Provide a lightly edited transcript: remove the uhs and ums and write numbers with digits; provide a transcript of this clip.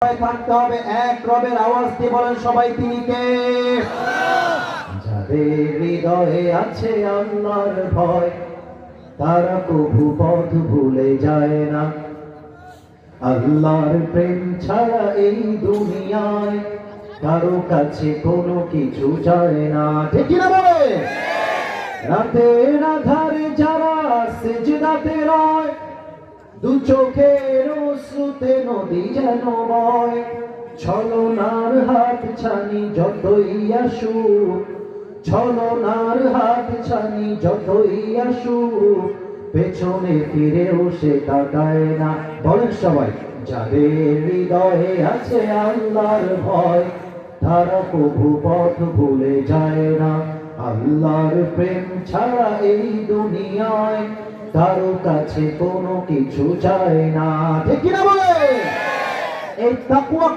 থাকতে হবে এক রবের আওয়াজ দিয়ে বলেন সবাই তিনি কে? যাদের হৃদয়ে আছে আল্লাহর ভয় তারা কভু পথ ভুলে যায় না। আল্লাহর প্রেম ছাড়া এই দুনিয়ায় কারো কাছে কোনো কিছু যায় না। ঠিক না বলে? রাতের আধারে যারা সিজদাতে রয় দু চোখের অশ্রুতে নদী যেন বয়। ছলনার হাত ছানি যতই আসুক, ছলনার হাত ছানি যতই আসুক, পেছনে ফিরেও সে তাকায় না। বলেন সবাই, যাদের হৃদয়ে আছে আল্লাহর ভয় তারা কভু পথ ভুলে যায় না। আল্লাহর প্রেম ছাড়া এই দুনিয়ায় কারো কাছে কোনো কিছু চায় না। ঠিক কিনা বলে? এই তাকওয়া